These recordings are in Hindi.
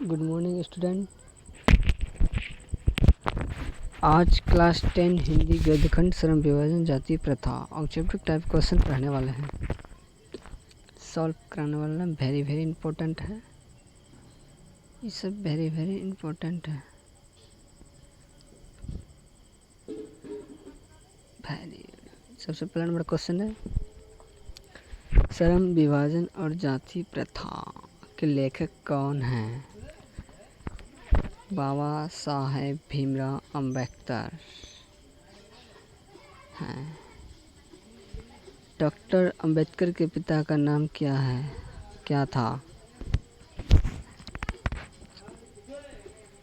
Good morning student. आज क्लास 10 हिंदी गद्यखंड श्रम विभाजन जाति प्रथा ऑब्जेक्टिव टाइप क्वेश्चन पढ़ने वाले हैं, सॉल्व कराने वाला। वेरी वेरी इंपॉर्टेंट है, ये सब वेरी वेरी इंपॉर्टेंट है। सबसे पहला नंबर क्वेश्चन है, श्रम विभाजन और जाति प्रथा के लेखक कौन हैं? बाबा साहेब भीमराव अम्बेडकर हैं। डॉक्टर अम्बेडकर के पिता का नाम क्या था?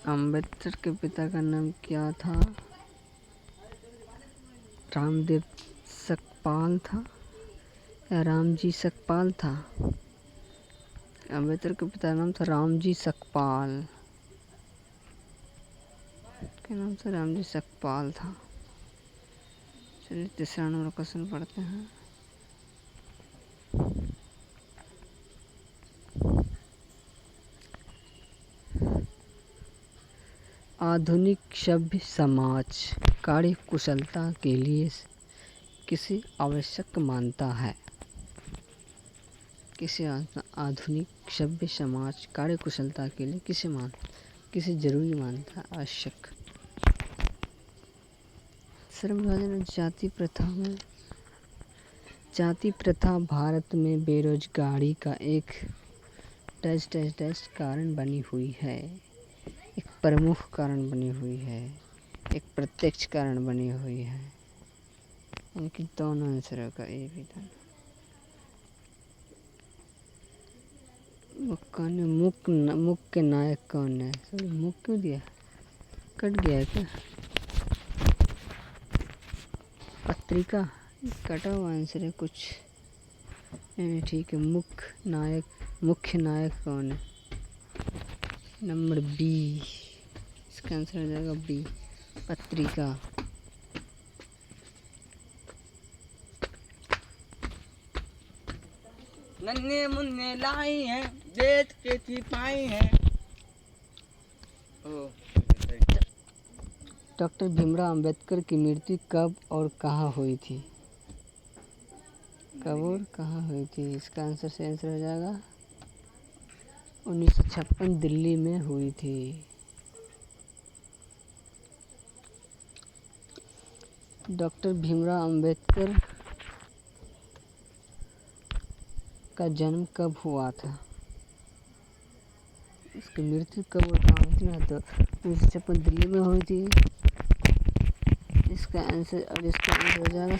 अम्बेडकर के पिता का नाम क्या था? रामदेव सकपाल था या रामजी सकपाल था? अम्बेडकर के पिता का नाम था रामजी सकपाल, के नाम से रामजी सकपाल था। चलिए तीसरा नंबर क्वेश्चन पढ़ते हैं। आधुनिक सभ्य समाज कार्य कुशलता के लिए किसे आवश्यक मानता है? आधुनिक सभ्य समाज कार्य कुशलता के लिए किसे जरूरी मानता है, आवश्यक? श्रम विभाजन और जाति प्रथा भारत में बेरोजगारी का एक कारण बनी हुई है, एक प्रमुख कारण बनी हुई है, एक प्रत्यक्ष कारण बनी हुई है। इनकी दोनों आंसर होगा ए भी था। मुख के नायक कौन है? मुख क्यों दिया, कट गया है क्या? पत्रिका कटा हुआ आंसर है कुछ नहीं। ठीक है, मुख्य नायक कौन है? नंबर बी, इसका आंसर हो जाएगा बी, पत्रिका। नन्हे मुन्ने लाई हैं, देश के सिपाही हैं। डॉक्टर भीमराव अंबेडकर की मृत्यु कब और कहाँ हुई थी? कब और कहाँ हुई थी? इसका आंसर हो जाएगा 1956 दिल्ली में हुई थी। डॉक्टर भीमराव अंबेडकर का जन्म कब हुआ था? इसकी मृत्यु कब और कहाँ हुई थी ना? तो 1956 दिल्ली में हुई थी। इसका आंसर हो जाएगा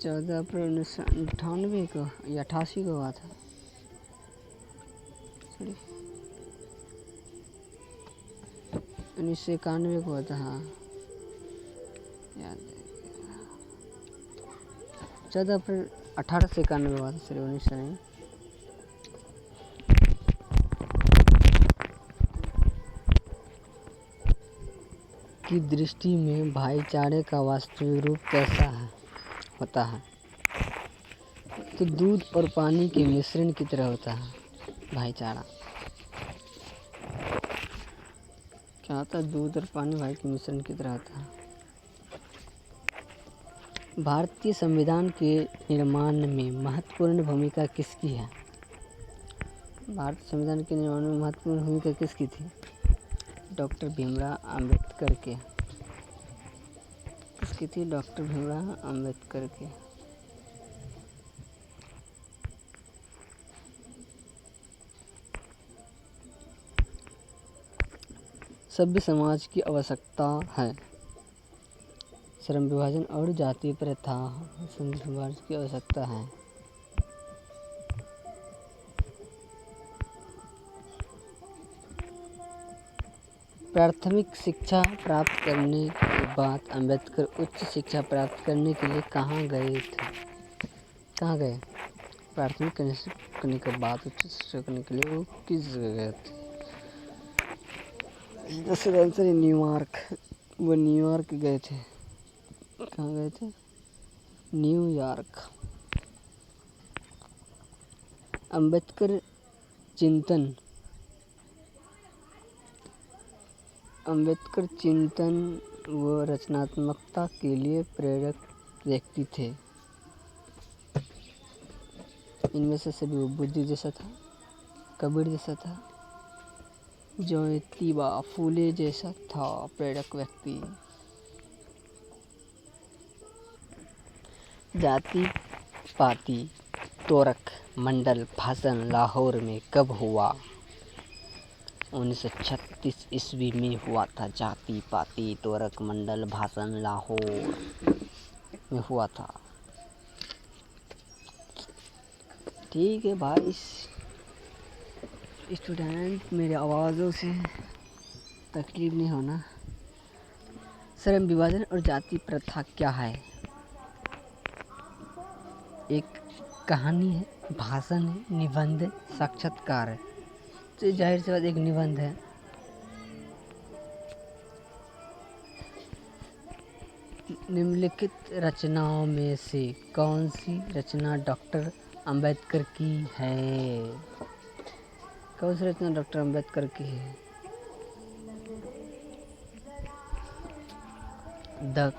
14 अप्रैल 1998 को या 88 को हुआ था। 1991 को हुआ था। हाँ, याद है। 14 अप्रैल 1891 हुआ था, 19 नहीं। की दृष्टि में भाईचारे का वास्तविक रूप कैसा होता है? तो दूध और पानी के मिश्रण की तरह होता है भाईचारा। क्या होता है? दूध और पानी भाई के मिश्रण की तरह होता है। भारतीय संविधान के निर्माण में महत्वपूर्ण भूमिका किसकी है? भारतीय संविधान के निर्माण में महत्वपूर्ण भूमिका किसकी थी? डॉक्टर भीमराव अम्बेडकर के। किसकी थी? डॉक्टर भीमराव अम्बेडकर के। सभ्य समाज की आवश्यकता है। श्रम विभाजन और जाति प्रथा सभ्य समाज की आवश्यकता है। प्राथमिक शिक्षा प्राप्त करने के बाद अम्बेडकर उच्च शिक्षा प्राप्त करने के लिए कहाँ गए? प्राथमिक करने के बाद उच्च शिक्षा करने के लिए वो किस जगह गए थे? इसका आंसर न्यूयॉर्क। वो न्यूयॉर्क गए थे। कहाँ गए थे? न्यूयॉर्क। अंबेडकर चिंतन अंबेडकर चिंतन व रचनात्मकता के लिए प्रेरक व्यक्ति थे। इनमें से सभी वो बुद्ध जैसा था, कबीर जैसा था, ज्योतिबा फूले जैसा था प्रेरक व्यक्ति। जाति पाति तोरक मंडल भाषण लाहौर में कब हुआ? 1936 ईस्वी में हुआ था। जाति पाति तोरक मंडल भाषण लाहौर में हुआ था। ठीक है भाई स्टूडेंट, मेरी आवाज़ों से तकलीफ नहीं होना। श्रम विभाजन और जाति प्रथा क्या है? एक कहानी है, भाषण है, निबंध है, साक्षात्कार है। तो जाहिर सी बात एक निबंध है। निम्नलिखित रचनाओं में से कौन सी रचना डॉक्टर अंबेडकर की है? कौन सी रचना डॉक्टर अंबेडकर की है? The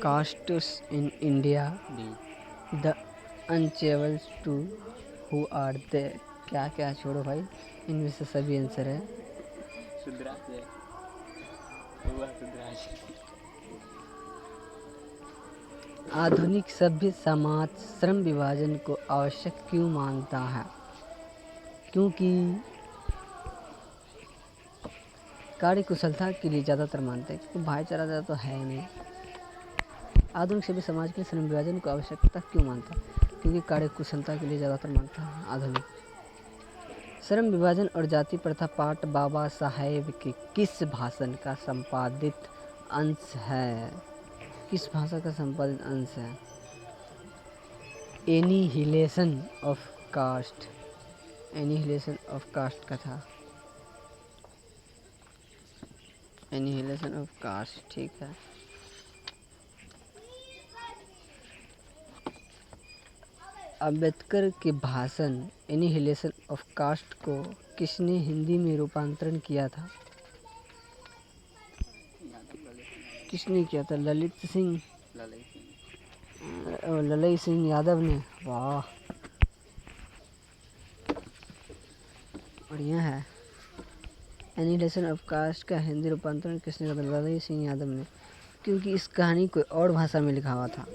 castes in India, the untouchables to who are they. क्या क्या छोड़ो भाई, इनमें से सभी आंसर है। आधुनिक सभ्य समाज श्रम विभाजन को आवश्यक क्यों मानता है? क्योंकि कार्य कुशलता के लिए ज़्यादातर मानते हैं, क्योंकि भाईचारा ज़्यादा तो है नहीं। आधुनिक सभ्य समाज के श्रम विभाजन को आवश्यकता क्यों मानता है? क्योंकि कार्य कुशलता के लिए ज़्यादातर मानता है आधुनिक। श्रम विभाजन और जाति प्रथा पाठ बाबा साहेब के किस भाषण का संपादित अंश है? किस भाषा का संपादित अंश है? Annihilation of caste, annihilation of caste का था। एनिहिलेशन ऑफ कास्ट, ठीक है। अंबेडकर के भाषण एनिहिलेशन ऑफ कास्ट को किसने हिंदी में रूपांतरण किया था? किसने किया था? ललित सिंह यादव ने। वाह, बढ़िया है। एनिहिलेशन ऑफ कास्ट का हिंदी रूपांतरण किसने किया था? ललित सिंह यादव ने। क्योंकि इस कहानी कोई और भाषा में लिखा हुआ था,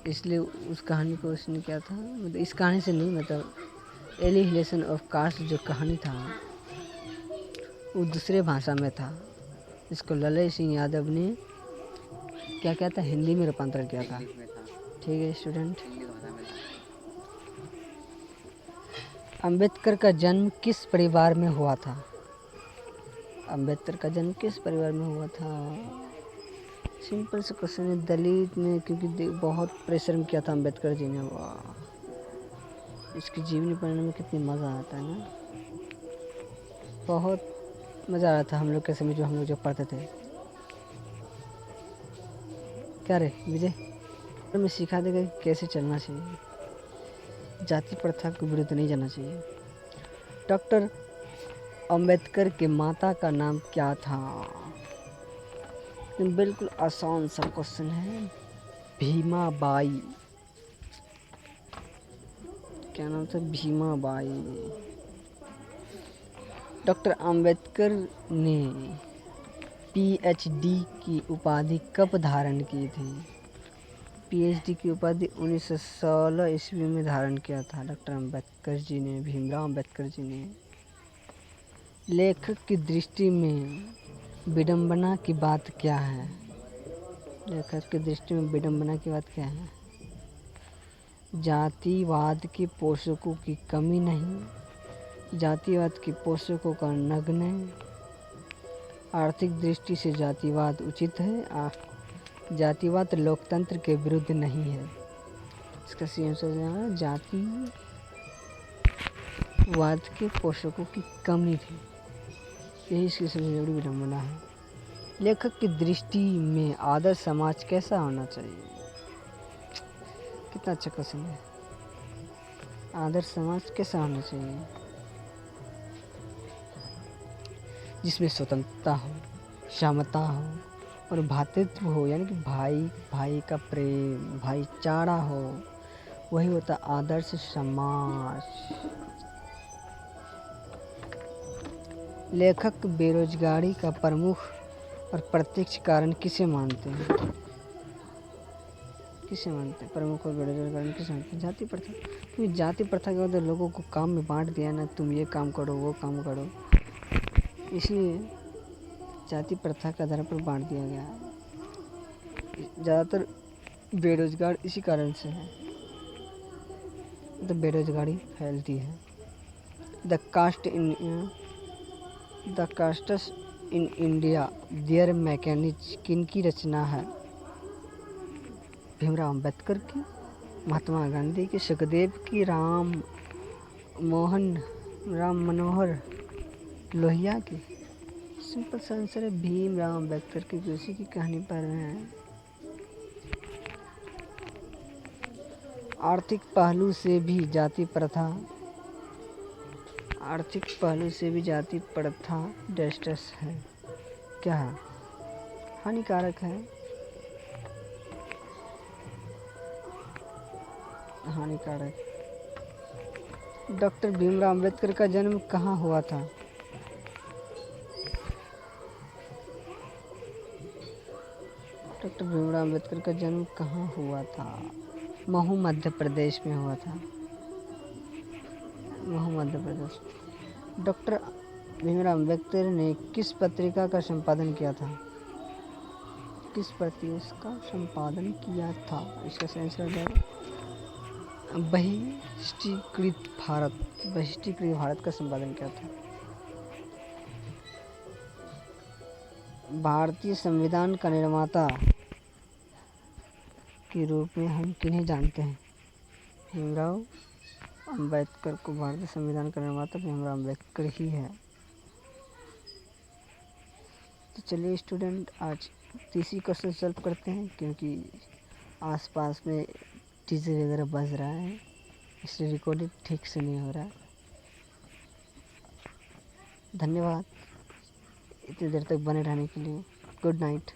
इसलिए उस कहानी को उसने किया था। मतलब इस कहानी से नहीं, मतलब एनिहिलेशन ऑफ कास्ट जो कहानी था वो दूसरे भाषा में था। इसको ललित सिंह यादव ने क्या किया था? हिंदी में रूपांतरण किया था। ठीक है स्टूडेंट। अंबेडकर का जन्म किस परिवार में हुआ था? अंबेडकर का जन्म किस परिवार में हुआ था? सिंपल से क्वेश्चन है, दलित में, क्योंकि बहुत परिश्रम किया था अंबेडकर जी ने। वाह, इसकी जीवनी पढ़ने में कितनी मज़ा आता है ना, बहुत मज़ा आ रहा था हम लोग के समय, जो हम लोग जब पढ़ते थे। क्या रे विजय, हमें सिखा देगा कैसे चलना चाहिए, जाति प्रथा के विरुद्ध नहीं जाना चाहिए। डॉक्टर अंबेडकर के माता का नाम क्या था? बिल्कुल आसान सा क्वेश्चन है, भीमा बाई। क्या नाम था? भीमा बाई। डॉक्टर अंबेडकर ने पीएचडी की उपाधि कब धारण की थी? पीएचडी की उपाधि 1916 ईस्वी में धारण किया था डॉक्टर अंबेडकर जी ने, भीमराव अंबेडकर जी ने। लेखक की दृष्टि में विडंबना की बात क्या है? लेखक की दृष्टि में विडंबना की बात क्या है? जातिवाद के पोषकों की कमी नहीं, जातिवाद के पोषकों का नग्न, आर्थिक दृष्टि से जातिवाद उचित है, जातिवाद लोकतंत्र के विरुद्ध नहीं है। इसका सही आंसर है जातिवाद के पोषकों की कमी थी, यही इसकी सबसे बड़ी विडंबना है। लेखक की दृष्टि में आदर्श समाज कैसा होना चाहिए? कितना अच्छा क्वेश्चन है। आदर्श समाज कैसा होना चाहिए? जिसमें स्वतंत्रता हो, समता हो और भ्रातृत्व हो, यानी कि भाई भाई का प्रेम, भाईचारा हो, वही होता आदर्श समाज। लेखक बेरोजगारी का प्रमुख और प्रत्यक्ष कारण किसे मानते हैं? किसे मानते हैं प्रमुख और बेरोजगारी कारण किसे मानते हैं? जाति प्रथा। क्योंकि जाति प्रथा के बाद लोगों को काम में बांट दिया ना, तुम ये काम करो वो काम करो, इसलिए जाति प्रथा के आधार पर बांट दिया गया है। ज़्यादातर बेरोजगार इसी कारण से है, तो बेरोजगारी फैलती है। The castes in India their mechanism किनकी रचना है? भीमराव अम्बेडकर की, महात्मा गांधी की, सुखदेव की, राम मनोहर लोहिया की? सिंपल सा आंसर है भीमराव अम्बेडकर की। उसी की कहानी पढ़ रहे हैं। आर्थिक पहलू से भी जाति प्रथा डेस्टस है। क्या है? हानिकारक है। हानिकारक। डॉक्टर भीमराव अम्बेडकर का जन्म कहाँ हुआ था? डॉक्टर भीमराव अम्बेडकर का जन्म कहाँ हुआ था? महू मध्य प्रदेश में हुआ था। महू मध्य प्रदेश। डॉक्टर भीमराव अम्बेडकर ने किस पत्रिका का संपादन किया था? किस पत्रिका का संपादन किया था? इसका सही आंसर हो जाएगा बहिष्कृत भारत का संपादन किया था। भारतीय संविधान का निर्माता के रूप में हम किन्हें जानते हैं? भीमराव अम्बेडकर को भारतीय संविधान का निर्माता भीमराव अम्बेडकर ही है। तो चलिए स्टूडेंट, आज तीसरी क्वेश्चन सॉल्व करते हैं, क्योंकि आसपास में डीजे वगैरह बज रहा है, इसलिए रिकॉर्डिंग ठीक से नहीं हो रहा है। धन्यवाद इतनी देर तक बने रहने के लिए। Good night.